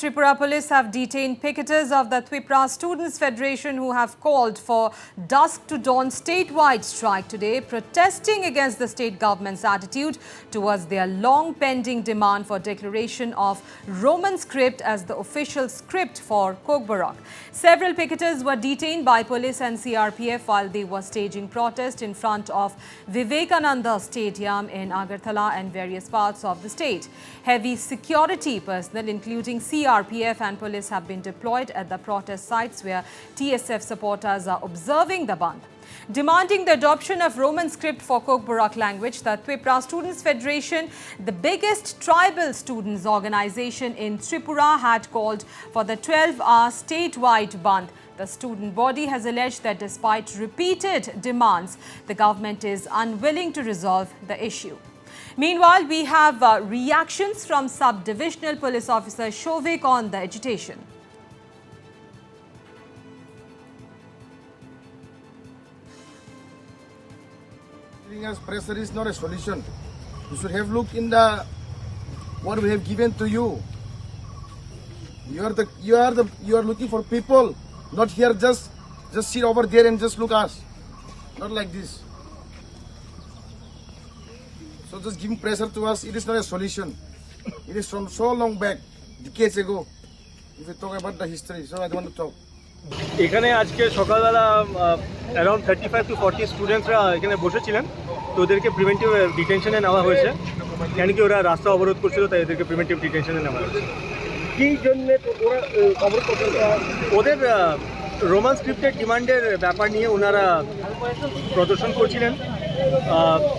Tripura Police have detained picketers of the Twipra Students Federation who have called for dusk to dawn statewide strike today, protesting against the state government's attitude towards their long-pending demand for declaration of Roman script as the official script for Kokborok. Several picketers were detained by police and CRPF while they were staging protest in front of Vivekananda Stadium in Agartala and various parts of the state. Heavy security personnel including CRPF and police have been deployed at the protest sites where TSF supporters are observing the bandh. Demanding the adoption of Roman script for Kokborok language, the Tripura Students Federation, the biggest tribal students organization in Tripura, had called for the 12-hour statewide bandh. The student body has alleged that despite repeated demands, the government is unwilling to resolve the issue. Meanwhile, we have reactions from Sub-Divisional Police Officer 𝗍𝗏𝗏 on the agitation. Giving us pressure is not a solution. You should have looked in the what we have given to you. You are looking for people, not here just sit over there and just look us. Not like this. So just giving pressure to us, it is not a solution. It is from so long back, decades ago. If you talk about the history, so I don't want to talk. এখানে আজকে সকালবেলা around 35 to 40 স্টুডেন্টসরা এখানে বসেছিলেন, তো ওদেরকে preventive ডিটেনশনে নেওয়া হয়েছে, কেন কি ওরা রাস্তা অবরোধ করছিল, তাই এদেরকে প্রিভেন্টিভ ডিটেনশনে নেওয়া হয়েছে। কী জন্য ওরা অবরোধ করছিল? ওদের রোমান স্ক্রিপ্টের ডিমান্ডের ব্যাপার নিয়ে ওনারা প্রদর্শন করছিলেন।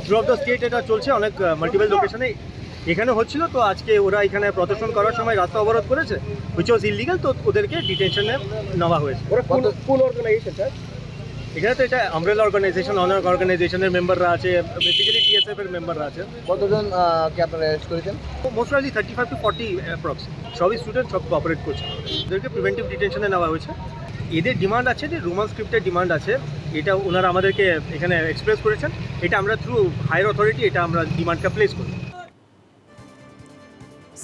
থ্রু অফ দ্য স্টেট এটা চলছে, অনেক মাল্টিপল লোকেশনে এখানে হচ্ছিল। তো আজকে ওরা এখানে প্রদর্শন করার সময় রাস্তা অবরোধ করেছে, হুইচ ওয়াজ ইলিগাল, তো ওদেরকে ডিটেনশনে নেওয়া হয়েছে। ওরা কোন অর্গানাইজেশন স্যার? এখানে তো এটা আমব্রেলা অর্গানাইজেশন, অনার অর্গানাইজেশনের মেম্বাররা আছে, বেসিক্যালি TSF এর মেম্বাররা আছে। কতজন কে আপনারা অ্যারেস্ট করেছেন? Most probably 35 to 40 approx. সবই স্টুডেন্ট, সব কোঅপারেট করছে। ওদেরকে প্রিভেন্টিভ ডিটেনশনে নেওয়া হয়েছে। এদের ডিমান্ড আছে যে রোমান স্ক্রিপ্টের ডিমান্ড আছে, এটা ওনারা আমাদেরকে এখানে এক্সপ্রেস করেছেন। এটা আমরা থ্রু হায়ার অথরিটি এটা আমরা ডিমান্ডটা প্লেস করি।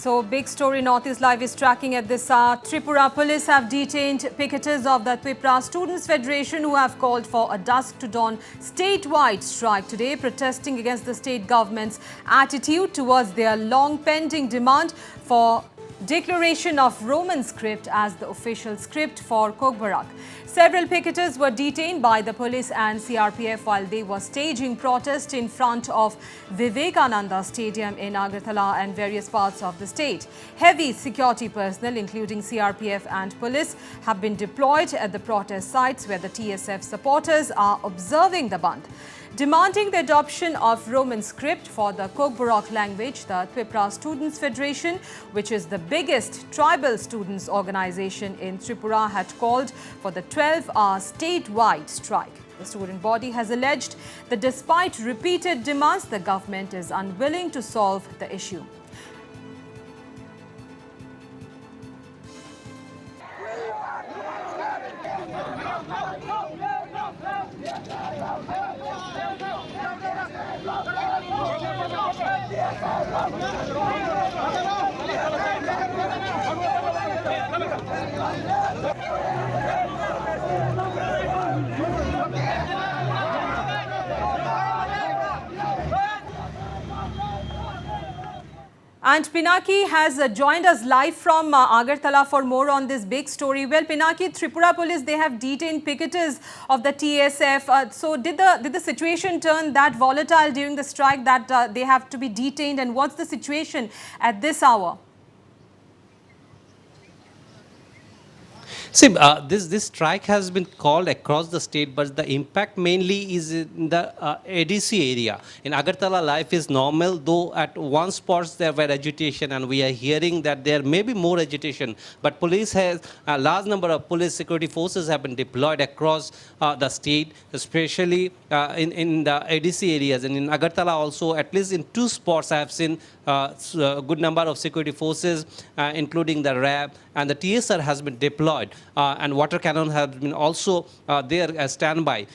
So, big story Northeast Live is tracking at this hour. Tripura Police have detained picketers of the Tripura Students Federation who have called for a dusk to dawn statewide strike today, protesting against the state government's attitude towards their long-pending demand for declaration of Roman script as the official script for Kokborak. Several picketers were detained by the police and CRPF while they were staging protest in front of Vivekananda Stadium in Agartala and various parts of the state. Heavy security personnel, including CRPF and police, have been deployed at the protest sites where the TSF supporters are observing the bandh. Demanding the adoption of Roman script for the Kokborok language, the Tripura Students Federation, which is the biggest tribal students organization in Tripura, had called for the 12-hour statewide strike. The student body has alleged that despite repeated demands, the government is unwilling to solve the issue. And Pinaki has joined us live from Agartala for more on this big story. Well, Pinaki, Tripura Police, they have detained picketers of the TSF. So did the situation turn that volatile during the strike that they have to be detained? And what's the situation at this hour? See, this strike has been called across the state, but the impact mainly is in the ADC area. In Agartala, life is normal, though at one spot there were agitation, and we are hearing that there may be more agitation. But police has a large number of police security forces have been deployed across the state, especially in the ADC areas. And in Agartala also, at least in two spots, I have seen a good number of security forces, including the RAB, and the TSR has been deployed. And water cannon has been also there as standby.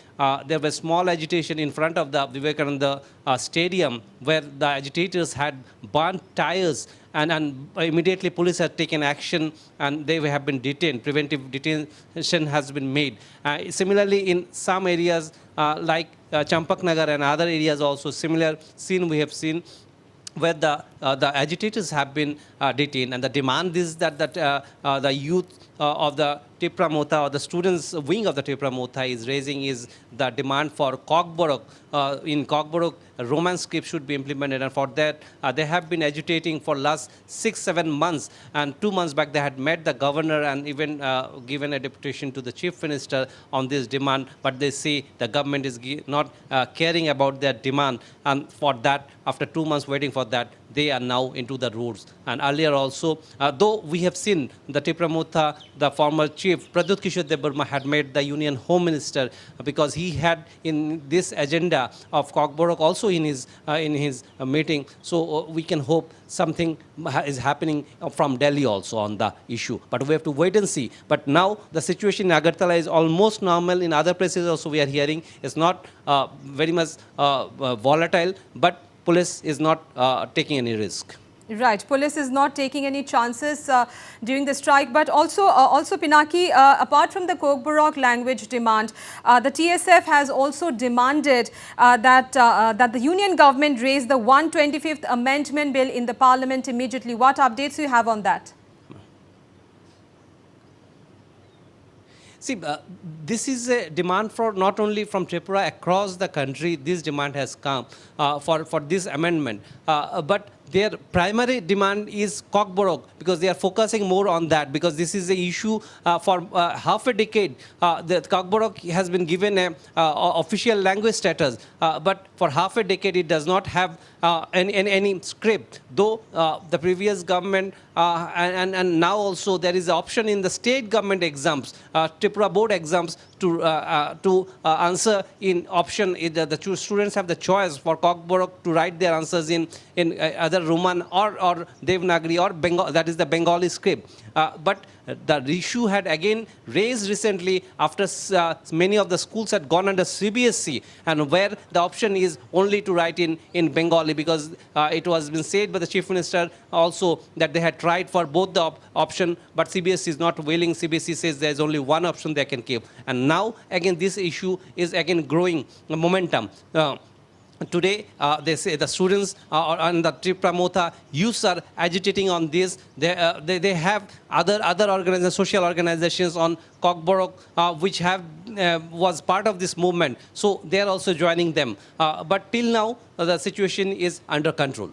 There was small agitation in front of the Vivekananda Stadium where the agitators had burnt tires and immediately police have taken action and they have been detained. Preventive detention has been made. Similarly, in some areas like Champaknagar and other areas also, similar scene we have seen where the agitators have been detained, and the demand is that the youth of the Tripura Police or the students wing of the Tripura Police is raising is the demand for Kokborok. In Kokborok, a Roman script should be implemented, and for that they have been agitating for last 6-7 months. And 2 months back they had met the governor and even given a deputation to the chief minister on this demand. But they say the government is not caring about their demand, and for that, after 2 months waiting for that, they are now into the roads. And earlier also, though we have seen the Tripura Police, the former chief Pradyut Kishore Debbarma had met the Union Home Minister because he had in this agenda of Kokborok also in his meeting. So we can hope something is happening from Delhi also on the issue. But we have to wait and see. But now the situation in Agartala is almost normal. In other places also we are hearing it's not very much volatile, but police is not taking any risk. Right, police is not taking any chances during the strike, but also Pinaki, apart from the Kokborok language demand, the TSF has also demanded that the union government raise the 125th Amendment Bill in the Parliament immediately. What updates do you have on that? See, this is a demand for not only from Tripura, across the country. This demand has come for this amendment, but their primary demand is Kokborok, because they are focusing more on that, because this is the issue for half a decade. The Kokborok has been given a official language status, but for half a decade it does not have any script. Though the previous government and now also there is an option in the state government exams, Tripura board exams, to answer in option. The students have the choice for Kokborok to write their answers in either Roman or Devanagari or Bengal, that is the Bengali script. But the issue had again raised recently after many of the schools had gone under CBSE, and where the option is only to write in Bengali, because it was been said by the Chief Minister also that they had tried for both the option, but CBSE is not willing. CBSE says there is only one option they can keep. And now again this issue is again growing momentum. Today, they say the students and the Tripura Police youths are agitating on this. They have other organizations, social organizations on Kokborok, which have was part of this movement. So they are also joining them. But till now, the situation is under control.